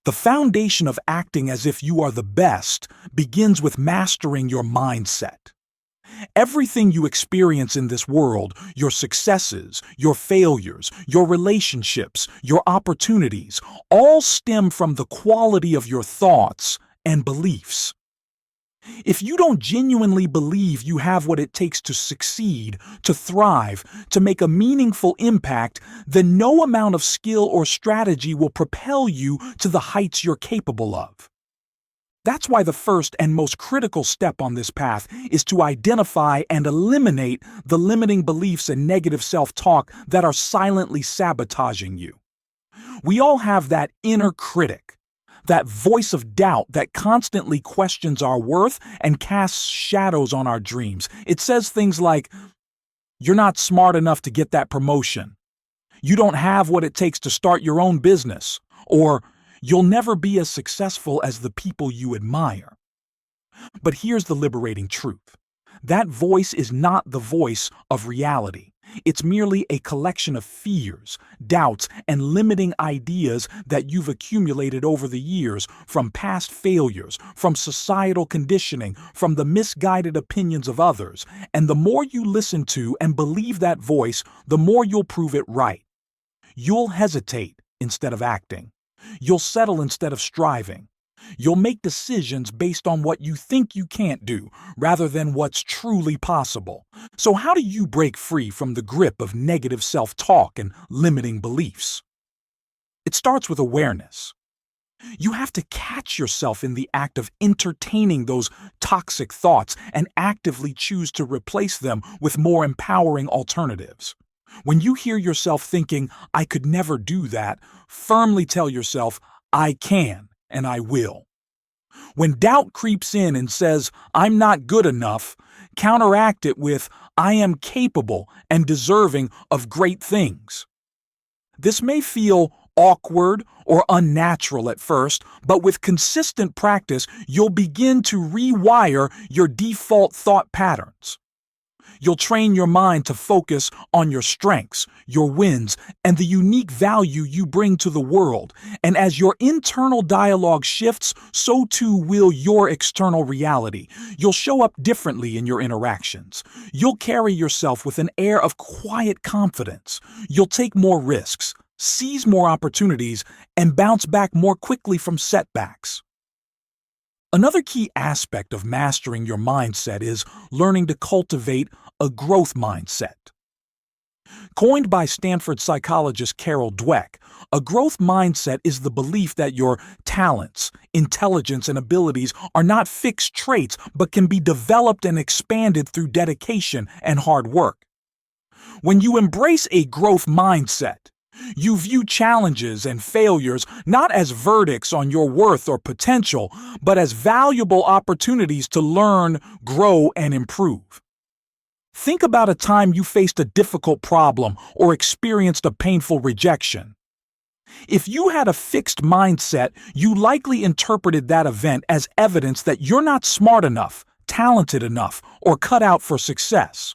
The foundation of acting as if you are the best begins with mastering your mindset. Everything you experience in this world, your successes, your failures, your relationships, your opportunities, all stem from the quality of your thoughts and beliefs. If you don't genuinely believe you have what it takes to succeed, to thrive, to make a meaningful impact, then no amount of skill or strategy will propel you to the heights you're capable of. That's why the first and most critical step on this path is to identify and eliminate the limiting beliefs and negative self-talk that are silently sabotaging you. We all have that inner critic, that voice of doubt that constantly questions our worth and casts shadows on our dreams. It says things like, "You're not smart enough to get that promotion," "You don't have what it takes to start your own business," or "You'll never be as successful as the people you admire." But here's the liberating truth. That voice is not the voice of reality. It's merely a collection of fears, doubts, and limiting ideas that you've accumulated over the years from past failures, from societal conditioning, from the misguided opinions of others. And the more you listen to and believe that voice, the more you'll prove it right. You'll hesitate instead of acting. You'll settle instead of striving. You'll make decisions based on what you think you can't do, rather than what's truly possible. So how do you break free from the grip of negative self-talk and limiting beliefs? It starts with awareness. You have to catch yourself in the act of entertaining those toxic thoughts and actively choose to replace them with more empowering alternatives. When you hear yourself thinking, "I could never do that," firmly tell yourself, "I can. And I will." When doubt creeps in and says, "I'm not good enough," counteract it with, "I am capable and deserving of great things." This may feel awkward or unnatural at first, but with consistent practice, you'll begin to rewire your default thought patterns. You'll train your mind to focus on your strengths, your wins, and the unique value you bring to the world. And as your internal dialogue shifts, so too will your external reality. You'll show up differently in your interactions. You'll carry yourself with an air of quiet confidence. You'll take more risks, seize more opportunities, and bounce back more quickly from setbacks. Another key aspect of mastering your mindset is learning to cultivate a growth mindset. Coined by Stanford psychologist Carol Dweck, a growth mindset is the belief that your talents, intelligence, and abilities are not fixed traits but can be developed and expanded through dedication and hard work. When you embrace a growth mindset, you view challenges and failures not as verdicts on your worth or potential, but as valuable opportunities to learn, grow, and improve. Think about a time you faced a difficult problem or experienced a painful rejection. If you had a fixed mindset, you likely interpreted that event as evidence that you're not smart enough, talented enough, or cut out for success.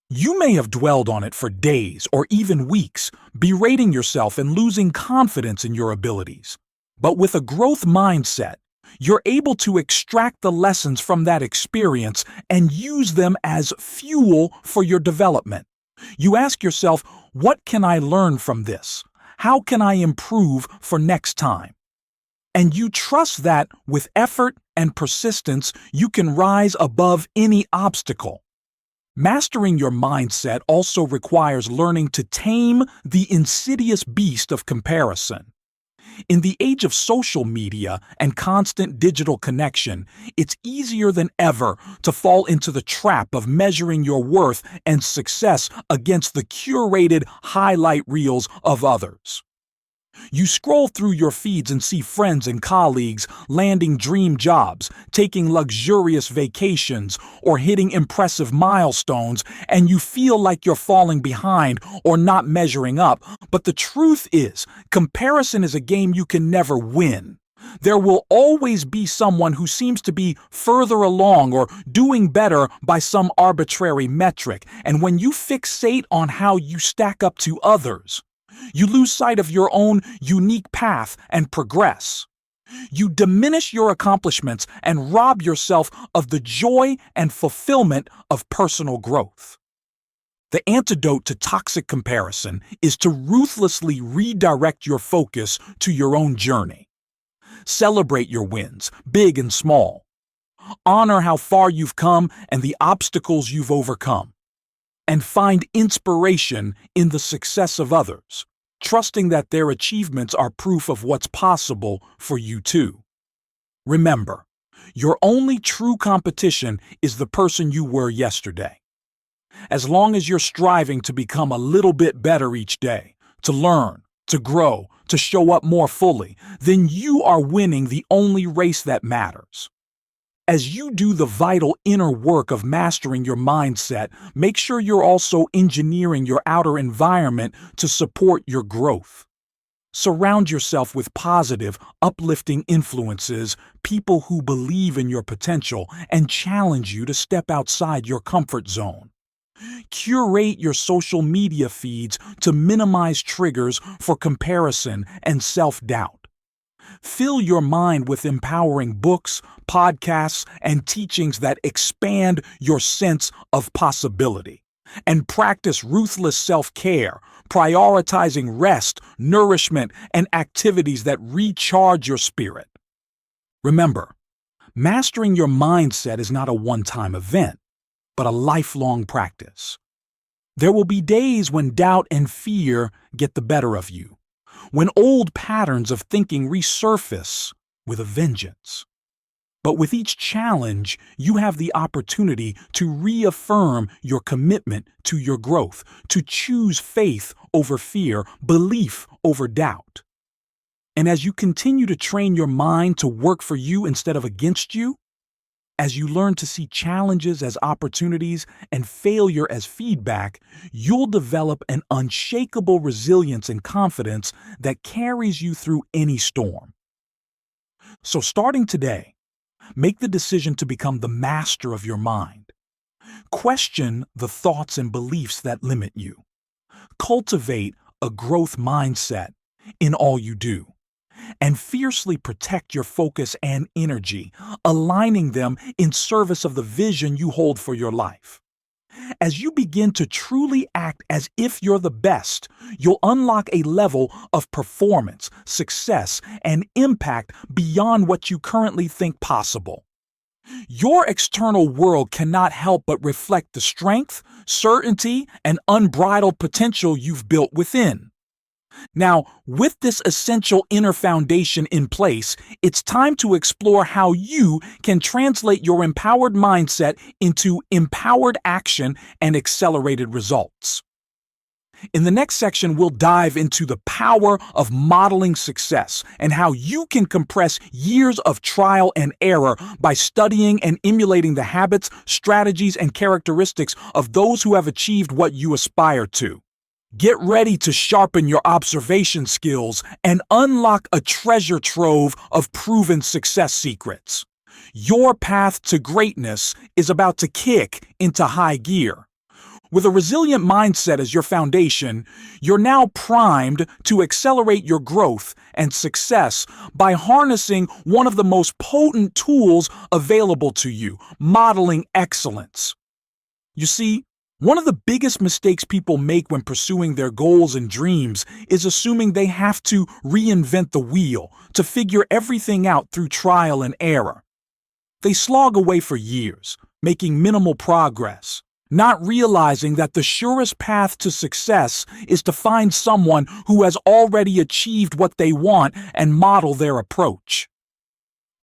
You may have dwelled on it for days or even weeks, berating yourself and losing confidence in your abilities. But with a growth mindset, you're able to extract the lessons from that experience and use them as fuel for your development. You ask yourself, "What can I learn from this? How can I improve for next time?" And you trust that with effort and persistence, you can rise above any obstacle. Mastering your mindset also requires learning to tame the insidious beast of comparison. In the age of social media and constant digital connection, it's easier than ever to fall into the trap of measuring your worth and success against the curated highlight reels of others. You scroll through your feeds and see friends and colleagues landing dream jobs, taking luxurious vacations, or hitting impressive milestones, and you feel like you're falling behind or not measuring up. But the truth is, comparison is a game you can never win. There will always be someone who seems to be further along or doing better by some arbitrary metric, and when you fixate on how you stack up to others, you lose sight of your own unique path and progress. You diminish your accomplishments and rob yourself of the joy and fulfillment of personal growth. The antidote to toxic comparison is to ruthlessly redirect your focus to your own journey. Celebrate your wins, big and small. Honor how far you've come and the obstacles you've overcome. And find inspiration in the success of others, trusting that their achievements are proof of what's possible for you too. Remember, your only true competition is the person you were yesterday. As long as you're striving to become a little bit better each day, to learn, to grow, to show up more fully, then you are winning the only race that matters. As you do the vital inner work of mastering your mindset, make sure you're also engineering your outer environment to support your growth. Surround yourself with positive, uplifting influences, people who believe in your potential and challenge you to step outside your comfort zone. Curate your social media feeds to minimize triggers for comparison and self-doubt. Fill your mind with empowering books, podcasts, and teachings that expand your sense of possibility. And practice ruthless self-care, prioritizing rest, nourishment, and activities that recharge your spirit. Remember, mastering your mindset is not a one-time event, but a lifelong practice. There will be days when doubt and fear get the better of you, when old patterns of thinking resurface with a vengeance. But with each challenge, you have the opportunity to reaffirm your commitment to your growth, to choose faith over fear, belief over doubt. And as you continue to train your mind to work for you instead of against you, as you learn to see challenges as opportunities and failure as feedback, you'll develop an unshakable resilience and confidence that carries you through any storm. So starting today, make the decision to become the master of your mind. Question the thoughts and beliefs that limit you. Cultivate a growth mindset in all you do. And fiercely protect your focus and energy, aligning them in service of the vision you hold for your life. As you begin to truly act as if you're the best, you'll unlock a level of performance, success, and impact beyond what you currently think possible. Your external world cannot help but reflect the strength, certainty, and unbridled potential you've built within. Now, with this essential inner foundation in place, it's time to explore how you can translate your empowered mindset into empowered action and accelerated results. In the next section, we'll dive into the power of modeling success and how you can compress years of trial and error by studying and emulating the habits, strategies, and characteristics of those who have achieved what you aspire to. Get ready to sharpen your observation skills and unlock a treasure trove of proven success secrets. Your path to greatness is about to kick into high gear. With a resilient mindset as your foundation, you're now primed to accelerate your growth and success by harnessing one of the most potent tools available to you, modeling excellence. You see, one of the biggest mistakes people make when pursuing their goals and dreams is assuming they have to reinvent the wheel to figure everything out through trial and error. They slog away for years, making minimal progress, not realizing that the surest path to success is to find someone who has already achieved what they want and model their approach.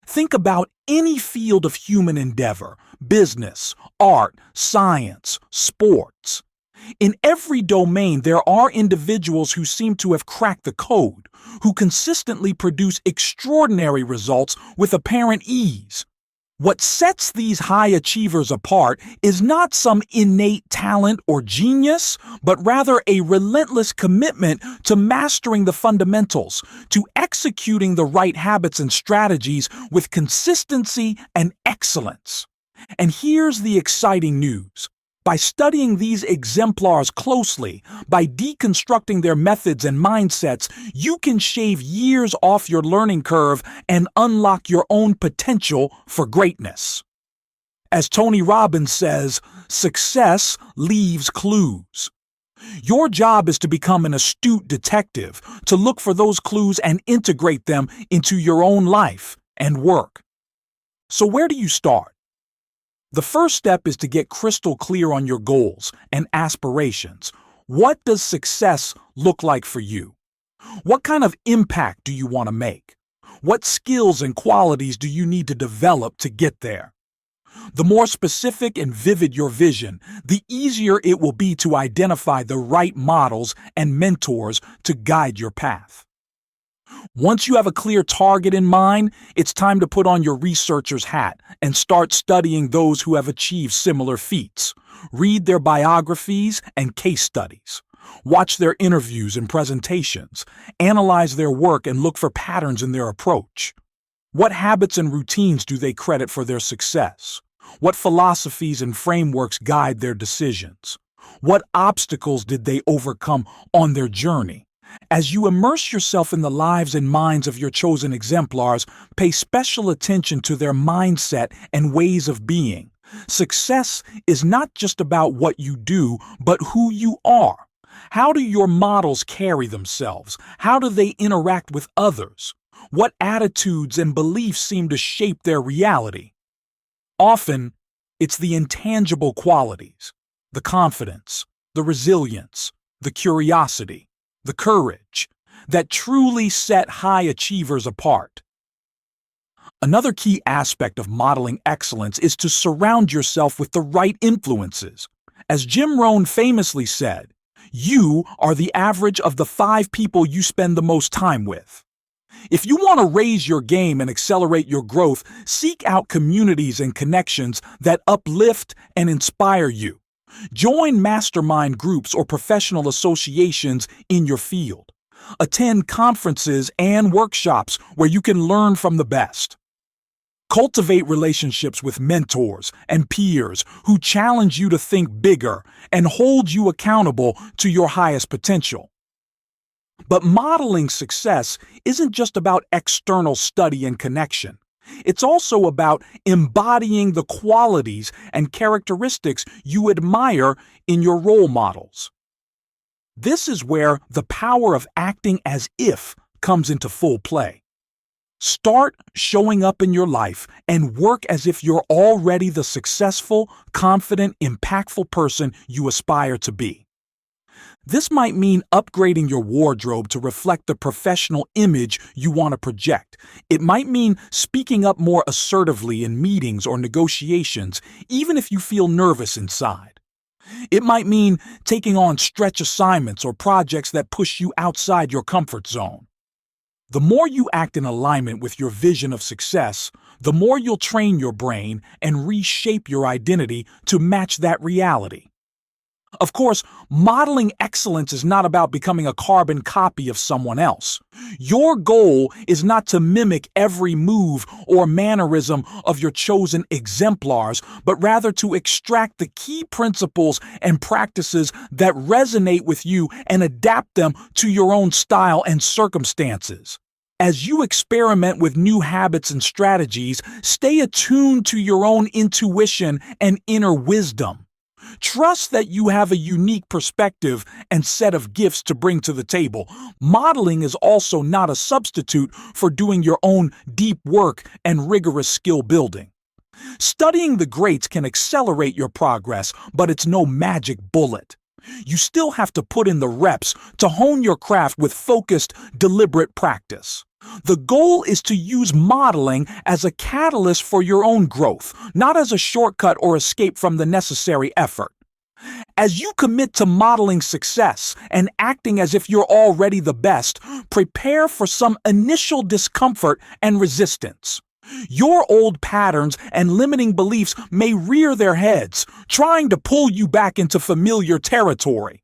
Think about any field of human endeavor, business, art, science, sports. In every domain, there are individuals who seem to have cracked the code, who consistently produce extraordinary results with apparent ease. What sets these high achievers apart is not some innate talent or genius, but rather a relentless commitment to mastering the fundamentals, to executing the right habits and strategies with consistency and excellence. And here's the exciting news. By studying these exemplars closely, by deconstructing their methods and mindsets, you can shave years off your learning curve and unlock your own potential for greatness. As Tony Robbins says, success leaves clues. Your job is to become an astute detective, to look for those clues and integrate them into your own life and work. So where do you start? The first step is to get crystal clear on your goals and aspirations. What does success look like for you? What kind of impact do you want to make? What skills and qualities do you need to develop to get there? The more specific and vivid your vision, the easier it will be to identify the right models and mentors to guide your path. Once you have a clear target in mind, it's time to put on your researcher's hat and start studying those who have achieved similar feats. Read their biographies and case studies. Watch their interviews and presentations. Analyze their work and look for patterns in their approach. What habits and routines do they credit for their success? What philosophies and frameworks guide their decisions? What obstacles did they overcome on their journey? As you immerse yourself in the lives and minds of your chosen exemplars, pay special attention to their mindset and ways of being. Success is not just about what you do, but who you are. How do your models carry themselves? How do they interact with others? What attitudes and beliefs seem to shape their reality? Often, it's the intangible qualities, the confidence, the resilience, the curiosity, the courage, that truly set high achievers apart. Another key aspect of modeling excellence is to surround yourself with the right influences. As Jim Rohn famously said, you are the average of the 5 people you spend the most time with. If you want to raise your game and accelerate your growth, seek out communities and connections that uplift and inspire you. Join mastermind groups or professional associations in your field. Attend conferences and workshops where you can learn from the best. Cultivate relationships with mentors and peers who challenge you to think bigger and hold you accountable to your highest potential. But modeling success isn't just about external study and connection. It's also about embodying the qualities and characteristics you admire in your role models. This is where the power of acting as if comes into full play. Start showing up in your life and work as if you're already the successful, confident, impactful person you aspire to be. This might mean upgrading your wardrobe to reflect the professional image you want to project. It might mean speaking up more assertively in meetings or negotiations, even if you feel nervous inside. It might mean taking on stretch assignments or projects that push you outside your comfort zone. The more you act in alignment with your vision of success, the more you'll train your brain and reshape your identity to match that reality. Of course, modeling excellence is not about becoming a carbon copy of someone else. Your goal is not to mimic every move or mannerism of your chosen exemplars, but rather to extract the key principles and practices that resonate with you and adapt them to your own style and circumstances. As you experiment with new habits and strategies, stay attuned to your own intuition and inner wisdom. Trust that you have a unique perspective and set of gifts to bring to the table. Modeling is also not a substitute for doing your own deep work and rigorous skill building. Studying the greats can accelerate your progress, but it's no magic bullet. You still have to put in the reps to hone your craft with focused, deliberate practice. The goal is to use modeling as a catalyst for your own growth, not as a shortcut or escape from the necessary effort. As you commit to modeling success and acting as if you're already the best, prepare for some initial discomfort and resistance. Your old patterns and limiting beliefs may rear their heads, trying to pull you back into familiar territory.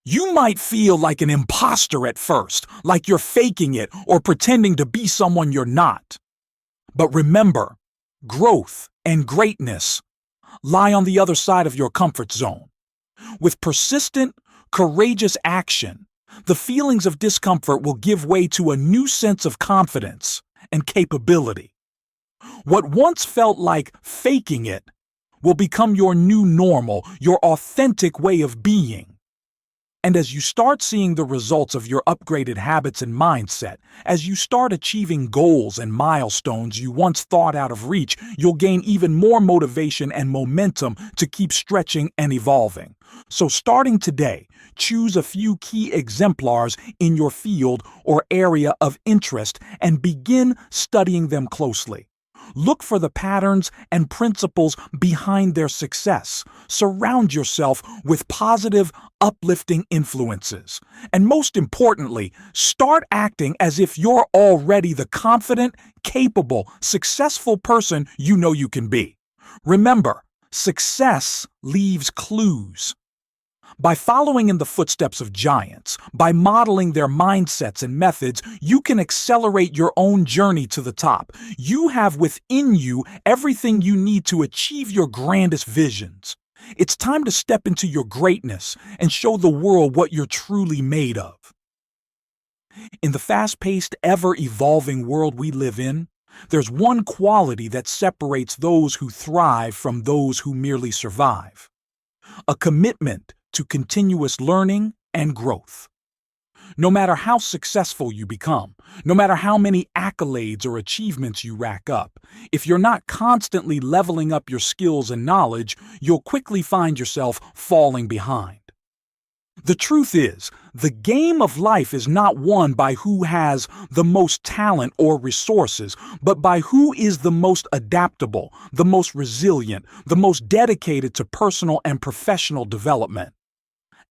You might feel like an imposter at first, like you're faking it or pretending to be someone you're not. But remember, growth and greatness lie on the other side of your comfort zone. With persistent, courageous action, the feelings of discomfort will give way to a new sense of confidence and capability. What once felt like faking it will become your new normal, your authentic way of being. And as you start seeing the results of your upgraded habits and mindset, as you start achieving goals and milestones you once thought out of reach, you'll gain even more motivation and momentum to keep stretching and evolving. So starting today, choose a few key exemplars in your field or area of interest and begin studying them closely. Look for the patterns and principles behind their success. Surround yourself with positive, uplifting influences. And most importantly, start acting as if you're already the confident, capable, successful person you know you can be. Remember, success leaves clues. By following in the footsteps of giants, by modeling their mindsets and methods, you can accelerate your own journey to the top. You have within you everything you need to achieve your grandest visions. It's time to step into your greatness and show the world what you're truly made of. In the fast-paced, ever-evolving world we live in, there's one quality that separates those who thrive from those who merely survive: a commitment to continuous learning and growth. No matter how successful you become, no matter how many accolades or achievements you rack up, if you're not constantly leveling up your skills and knowledge, you'll quickly find yourself falling behind. The truth is, the game of life is not won by who has the most talent or resources, but by who is the most adaptable, the most resilient, the most dedicated to personal and professional development.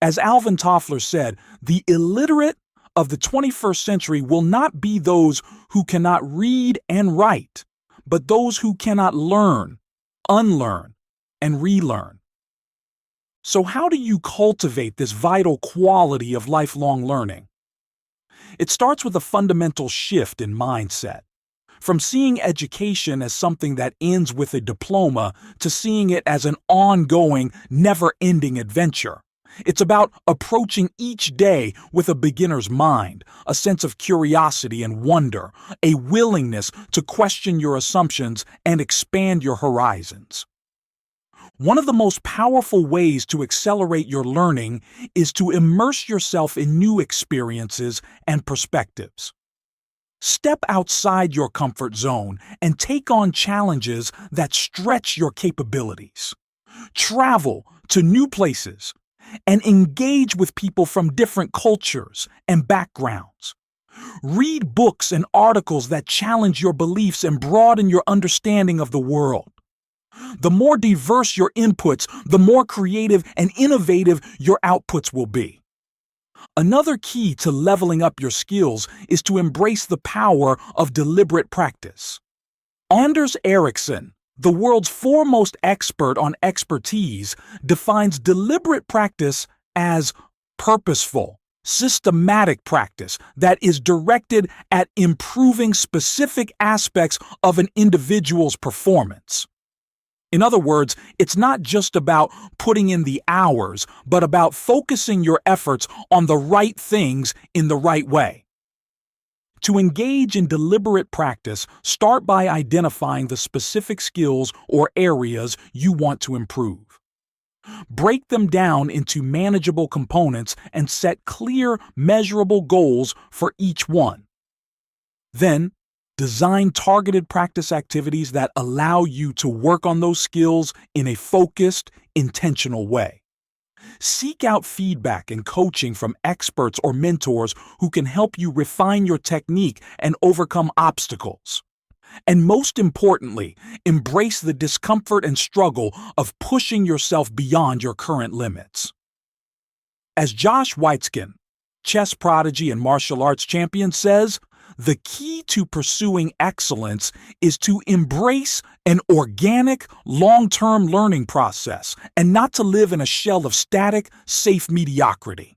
As Alvin Toffler said, the illiterate of the 21st century will not be those who cannot read and write, but those who cannot learn, unlearn, and relearn. So how do you cultivate this vital quality of lifelong learning? It starts with a fundamental shift in mindset. From seeing education as something that ends with a diploma to seeing it as an ongoing, never-ending adventure. It's about approaching each day with a beginner's mind, a sense of curiosity and wonder, a willingness to question your assumptions and expand your horizons. One of the most powerful ways to accelerate your learning is to immerse yourself in new experiences and perspectives. Step outside your comfort zone and take on challenges that stretch your capabilities. Travel to new places and engage with people from different cultures and backgrounds. Read books and articles that challenge your beliefs and broaden your understanding of the world. The more diverse your inputs, the more creative and innovative your outputs will be. Another key to leveling up your skills is to embrace the power of deliberate practice. Anders Ericsson, the world's foremost expert on expertise, defines deliberate practice as purposeful, systematic practice that is directed at improving specific aspects of an individual's performance. In other words, it's not just about putting in the hours, but about focusing your efforts on the right things in the right way. To engage in deliberate practice, start by identifying the specific skills or areas you want to improve. Break them down into manageable components and set clear, measurable goals for each one. Then, design targeted practice activities that allow you to work on those skills in a focused, intentional way. Seek out feedback and coaching from experts or mentors who can help you refine your technique and overcome obstacles. And most importantly, embrace the discomfort and struggle of pushing yourself beyond your current limits. As Josh Waitzkin, chess prodigy and martial arts champion, says, the key to pursuing excellence is to embrace an organic, long-term learning process and not to live in a shell of static, safe mediocrity.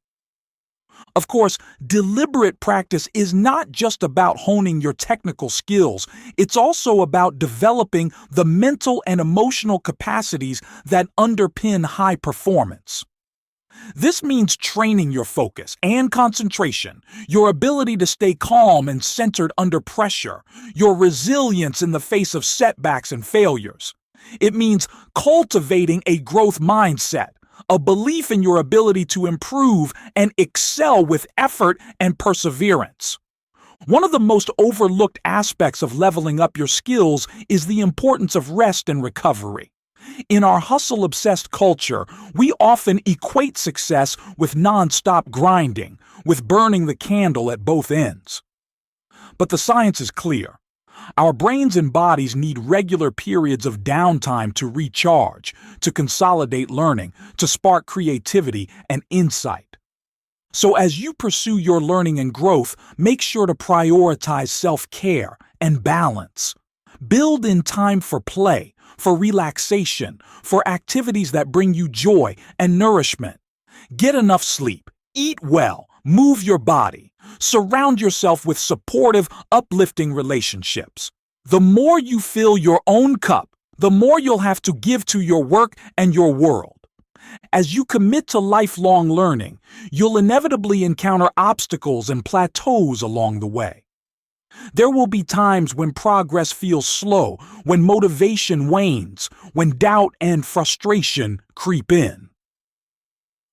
Of course, deliberate practice is not just about honing your technical skills, it's also about developing the mental and emotional capacities that underpin high performance. This means training your focus and concentration, your ability to stay calm and centered under pressure, your resilience in the face of setbacks and failures. It means cultivating a growth mindset, a belief in your ability to improve and excel with effort and perseverance. One of the most overlooked aspects of leveling up your skills is the importance of rest and recovery. In our hustle-obsessed culture, we often equate success with non-stop grinding, with burning the candle at both ends. But the science is clear. Our brains and bodies need regular periods of downtime to recharge, to consolidate learning, to spark creativity and insight. So as you pursue your learning and growth, make sure to prioritize self-care and balance. Build in time for play, for relaxation, for activities that bring you joy and nourishment. Get enough sleep, eat well, move your body. Surround yourself with supportive, uplifting relationships. The more you fill your own cup, the more you'll have to give to your work and your world. As you commit to lifelong learning, you'll inevitably encounter obstacles and plateaus along the way. There will be times when progress feels slow, when motivation wanes, when doubt and frustration creep in.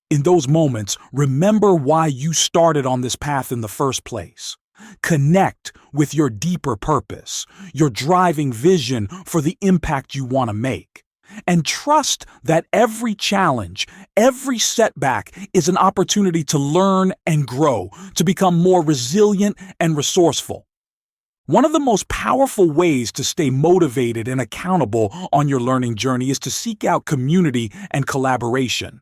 In those moments, remember why you started on this path in the first place. Connect with your deeper purpose, your driving vision for the impact you want to make. And trust that every challenge, every setback is an opportunity to learn and grow, to become more resilient and resourceful. One of the most powerful ways to stay motivated and accountable on your learning journey is to seek out community and collaboration.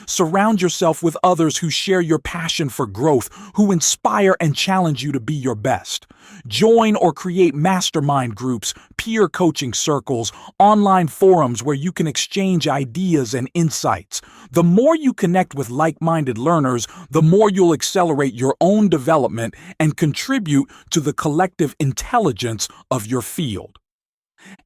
Surround yourself with others who share your passion for growth, who inspire and challenge you to be your best. Join or create mastermind groups, peer coaching circles, online forums where you can exchange ideas and insights. The more you connect with like-minded learners, the more you'll accelerate your own development and contribute to the collective intelligence of your field.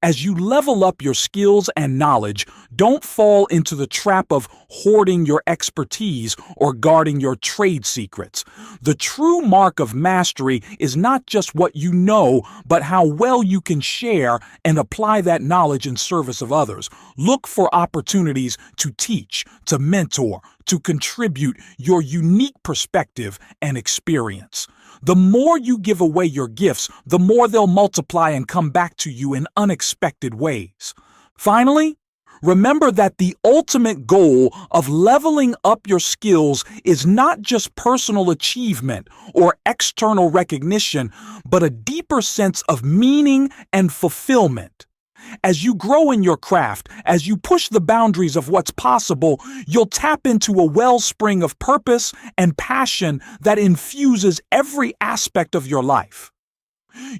As you level up your skills and knowledge, don't fall into the trap of hoarding your expertise or guarding your trade secrets. The true mark of mastery is not just what you know, but how well you can share and apply that knowledge in service of others. Look for opportunities to teach, to mentor, to contribute your unique perspective and experience. The more you give away your gifts, the more they'll multiply and come back to you in unexpected ways. Finally, remember that the ultimate goal of leveling up your skills is not just personal achievement or external recognition, but a deeper sense of meaning and fulfillment. As you grow in your craft, as you push the boundaries of what's possible, you'll tap into a wellspring of purpose and passion that infuses every aspect of your life.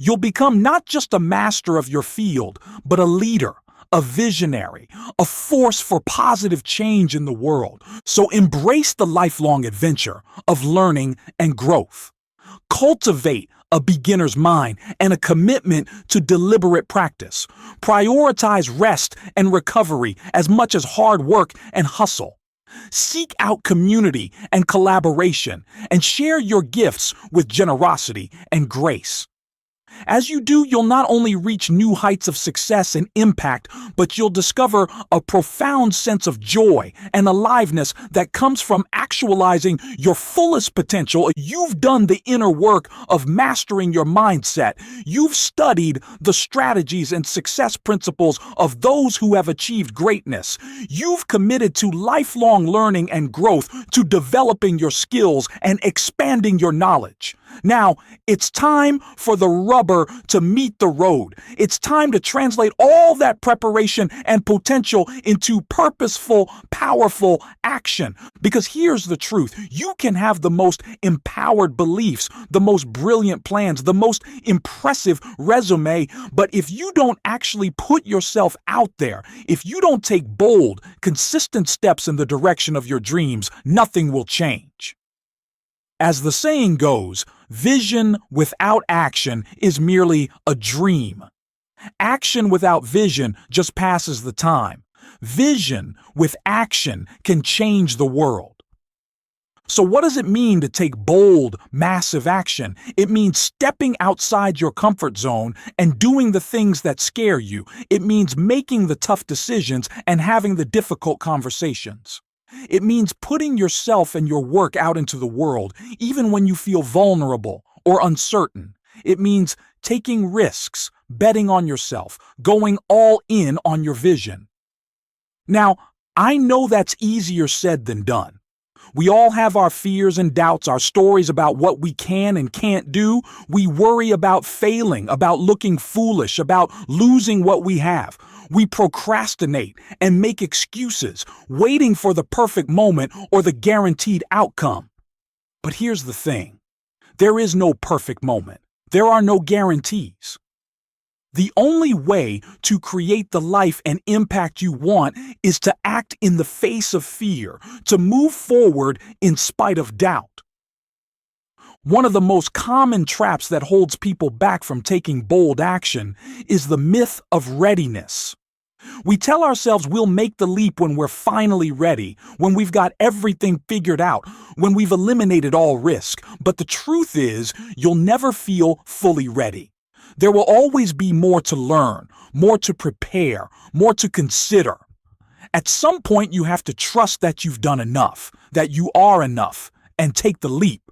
You'll become not just a master of your field, but a leader, a visionary, a force for positive change in the world. So embrace the lifelong adventure of learning and growth. Cultivate a beginner's mind and a commitment to deliberate practice. Prioritize rest and recovery as much as hard work and hustle. Seek out community and collaboration and share your gifts with generosity and grace. As you do, you'll not only reach new heights of success and impact, but you'll discover a profound sense of joy and aliveness that comes from actualizing your fullest potential. You've done the inner work of mastering your mindset. You've studied the strategies and success principles of those who have achieved greatness. You've committed to lifelong learning and growth, to developing your skills and expanding your knowledge. Now, it's time for the rubber to meet the road. It's time to translate all that preparation and potential into purposeful, powerful action. Because here's the truth. You can have the most empowered beliefs, the most brilliant plans, the most impressive resume, but if you don't actually put yourself out there, if you don't take bold, consistent steps in the direction of your dreams, nothing will change. As the saying goes, vision without action is merely a dream. Action without vision just passes the time. Vision with action can change the world. So what does it mean to take bold, massive action? It means stepping outside your comfort zone and doing the things that scare you. It means making the tough decisions and having the difficult conversations. It means putting yourself and your work out into the world, even when you feel vulnerable or uncertain. It means taking risks, betting on yourself, going all in on your vision. Now, I know that's easier said than done. We all have our fears and doubts, our stories about what we can and can't do. We worry about failing, about looking foolish, about losing what we have. We procrastinate and make excuses, waiting for the perfect moment or the guaranteed outcome. But here's the thing. There is no perfect moment. There are no guarantees. The only way to create the life and impact you want is to act in the face of fear, to move forward in spite of doubt. One of the most common traps that holds people back from taking bold action is the myth of readiness. We tell ourselves we'll make the leap when we're finally ready, when we've got everything figured out, when we've eliminated all risk. But the truth is, you'll never feel fully ready. There will always be more to learn, more to prepare, more to consider. At some point, you have to trust that you've done enough, that you are enough, and take the leap.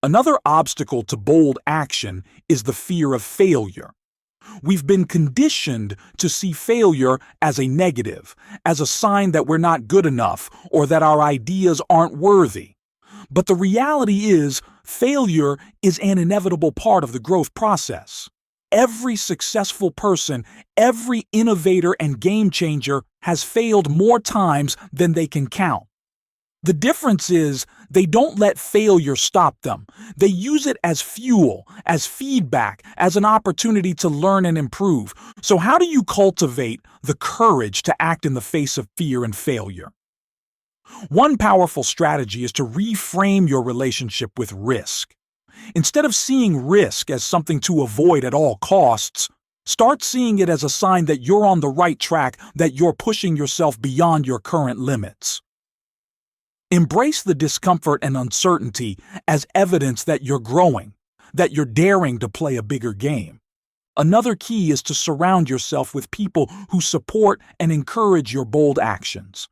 Another obstacle to bold action is the fear of failure. We've been conditioned to see failure as a negative, as a sign that we're not good enough or that our ideas aren't worthy. But the reality is, failure is an inevitable part of the growth process. Every successful person, every innovator and game changer has failed more times than they can count. The difference is they don't let failure stop them. They use it as fuel, as feedback, as an opportunity to learn and improve. So how do you cultivate the courage to act in the face of fear and failure? One powerful strategy is to reframe your relationship with risk. Instead of seeing risk as something to avoid at all costs, start seeing it as a sign that you're on the right track, that you're pushing yourself beyond your current limits. Embrace the discomfort and uncertainty as evidence that you're growing, that you're daring to play a bigger game. Another key is to surround yourself with people who support and encourage your bold actions.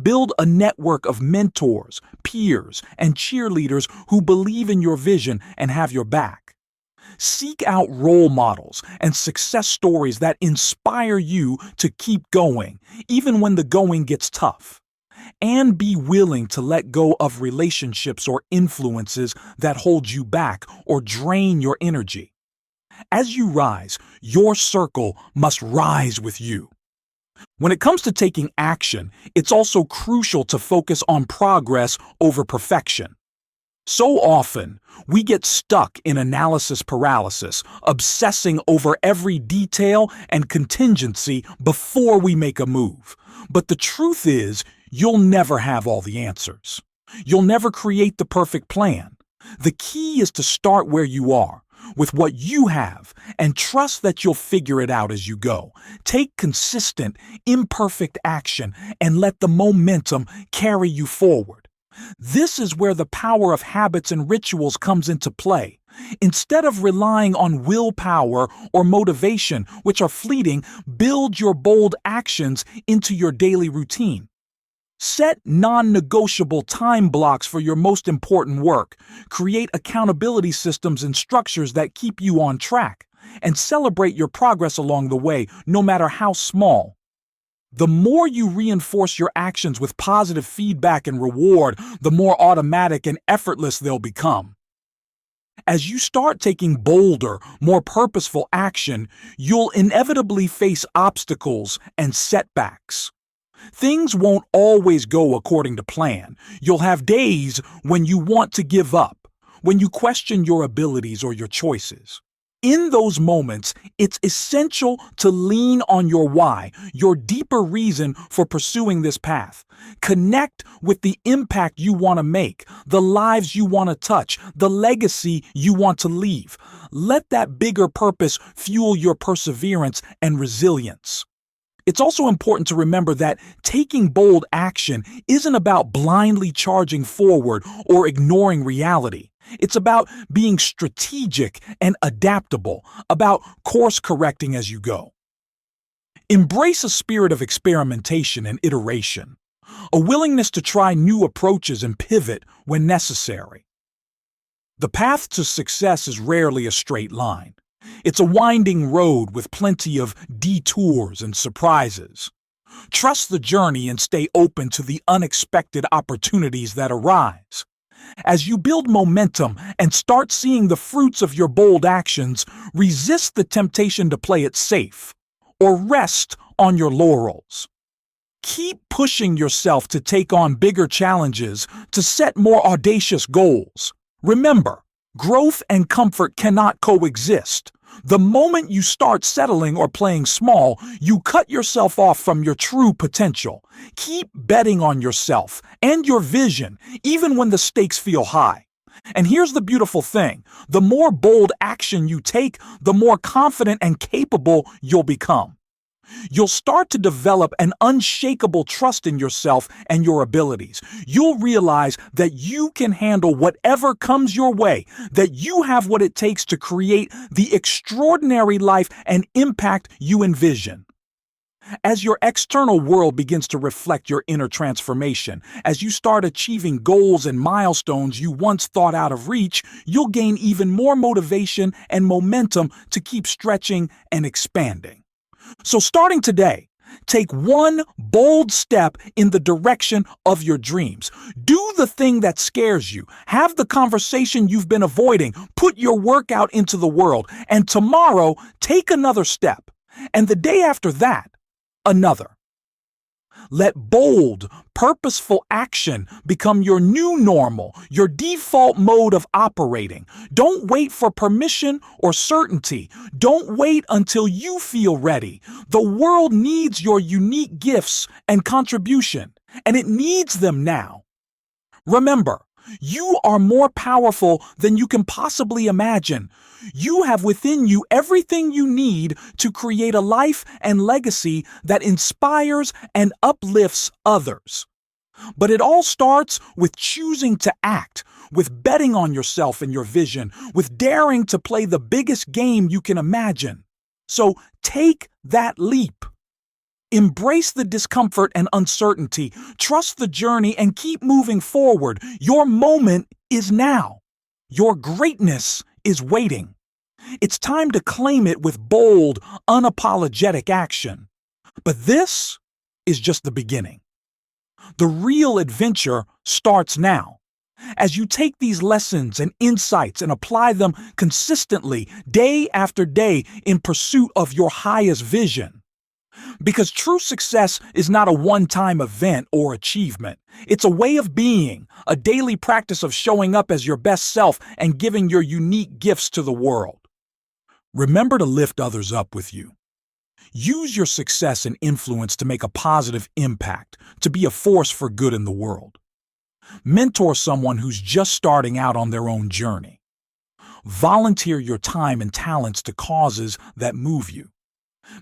Build a network of mentors, peers, and cheerleaders who believe in your vision and have your back. Seek out role models and success stories that inspire you to keep going, even when the going gets tough. And be willing to let go of relationships or influences that hold you back or drain your energy. As you rise, your circle must rise with you. When it comes to taking action, it's also crucial to focus on progress over perfection. So often, we get stuck in analysis paralysis, obsessing over every detail and contingency before we make a move. But the truth is, you'll never have all the answers. You'll never create the perfect plan. The key is to start where you are, with what you have, and trust that you'll figure it out as you go. Take consistent, imperfect action and let the momentum carry you forward. This is where the power of habits and rituals comes into play. Instead of relying on willpower or motivation, which are fleeting, build your bold actions into your daily routine. Set non-negotiable time blocks for your most important work. Create accountability systems and structures that keep you on track. And celebrate your progress along the way, no matter how small. The more you reinforce your actions with positive feedback and reward, the more automatic and effortless they'll become. As you start taking bolder, more purposeful action, you'll inevitably face obstacles and setbacks. Things won't always go according to plan. You'll have days when you want to give up, when you question your abilities or your choices. In those moments, it's essential to lean on your why, your deeper reason for pursuing this path. Connect with the impact you want to make, the lives you want to touch, the legacy you want to leave. Let that bigger purpose fuel your perseverance and resilience. It's also important to remember that taking bold action isn't about blindly charging forward or ignoring reality. It's about being strategic and adaptable, about course correcting as you go. Embrace a spirit of experimentation and iteration, a willingness to try new approaches and pivot when necessary. The path to success is rarely a straight line. It's a winding road with plenty of detours and surprises. Trust the journey and stay open to the unexpected opportunities that arise. As you build momentum and start seeing the fruits of your bold actions, resist the temptation to play it safe or rest on your laurels. Keep pushing yourself to take on bigger challenges, to set more audacious goals. Remember, growth and comfort cannot coexist. The moment you start settling or playing small, you cut yourself off from your true potential. Keep betting on yourself and your vision, even when the stakes feel high. And here's the beautiful thing: the more bold action you take, the more confident and capable you'll become. You'll start to develop an unshakable trust in yourself and your abilities. You'll realize that you can handle whatever comes your way, that you have what it takes to create the extraordinary life and impact you envision. As your external world begins to reflect your inner transformation, as you start achieving goals and milestones you once thought out of reach, you'll gain even more motivation and momentum to keep stretching and expanding. So starting today, take one bold step in the direction of your dreams. Do the thing that scares you. Have the conversation you've been avoiding. Put your work out into the world. And tomorrow, take another step. And the day after that, another. Let bold, purposeful action become your new normal, your default mode of operating. Don't wait for permission or certainty. Don't wait until you feel ready. The world needs your unique gifts and contribution, and it needs them now. Remember, you are more powerful than you can possibly imagine. You have within you everything you need to create a life and legacy that inspires and uplifts others. But it all starts with choosing to act, with betting on yourself and your vision, with daring to play the biggest game you can imagine. So take that leap. Embrace the discomfort and uncertainty. Trust the journey and keep moving forward. Your moment is now. Your greatness is waiting. It's time to claim it with bold, unapologetic action. But this is just the beginning. The real adventure starts now. As you take these lessons and insights and apply them consistently, day after day, in pursuit of your highest vision. Because true success is not a one-time event or achievement. It's a way of being, a daily practice of showing up as your best self and giving your unique gifts to the world. Remember to lift others up with you. Use your success and influence to make a positive impact, to be a force for good in the world. Mentor someone who's just starting out on their own journey. Volunteer your time and talents to causes that move you.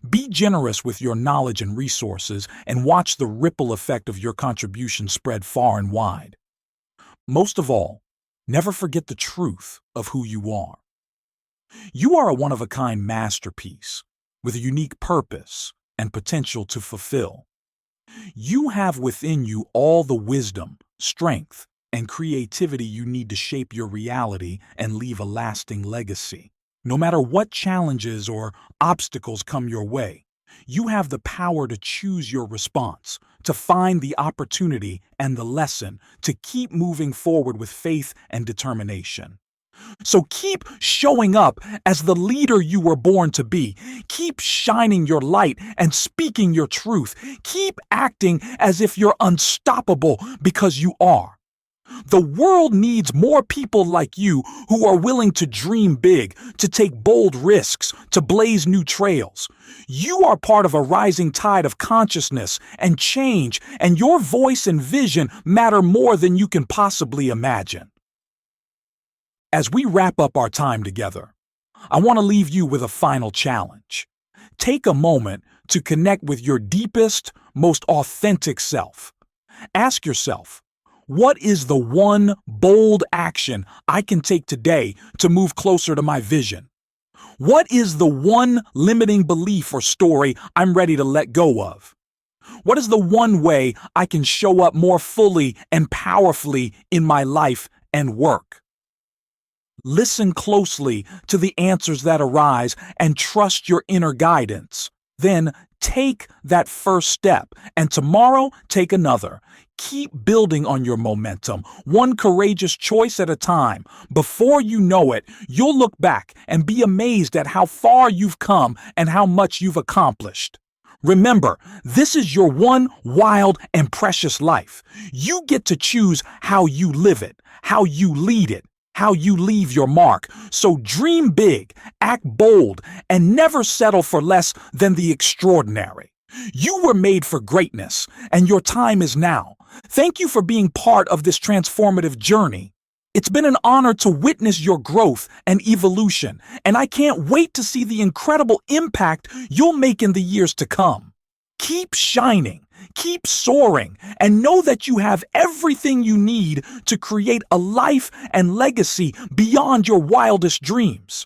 Be generous with your knowledge and resources and watch the ripple effect of your contribution spread far and wide. Most of all, never forget the truth of who you are. You are a one-of-a-kind masterpiece with a unique purpose and potential to fulfill. You have within you all the wisdom, strength, and creativity you need to shape your reality and leave a lasting legacy. No matter what challenges or obstacles come your way, you have the power to choose your response, to find the opportunity and the lesson, to keep moving forward with faith and determination. So keep showing up as the leader you were born to be. Keep shining your light and speaking your truth. Keep acting as if you're unstoppable, because you are. The world needs more people like you who are willing to dream big, to take bold risks, to blaze new trails. You are part of a rising tide of consciousness and change, and your voice and vision matter more than you can possibly imagine. As we wrap up our time together, I want to leave you with a final challenge. Take a moment to connect with your deepest, most authentic self. Ask yourself, what is the one bold action I can take today to move closer to my vision? What is the one limiting belief or story I'm ready to let go of? What is the one way I can show up more fully and powerfully in my life and work? Listen closely to the answers that arise and trust your inner guidance. Then take that first step, and tomorrow take another. Keep building on your momentum, one courageous choice at a time. Before you know it, you'll look back and be amazed at how far you've come and how much you've accomplished. Remember, this is your one wild and precious life. You get to choose how you live it, how you lead it, how you leave your mark. So dream big, act bold, and never settle for less than the extraordinary. You were made for greatness, and your time is now. Thank you for being part of this transformative journey. It's been an honor to witness your growth and evolution, and I can't wait to see the incredible impact you'll make in the years to come. Keep shining, keep soaring, and know that you have everything you need to create a life and legacy beyond your wildest dreams.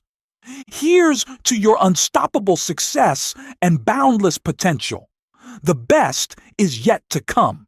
Here's to your unstoppable success and boundless potential. The best is yet to come.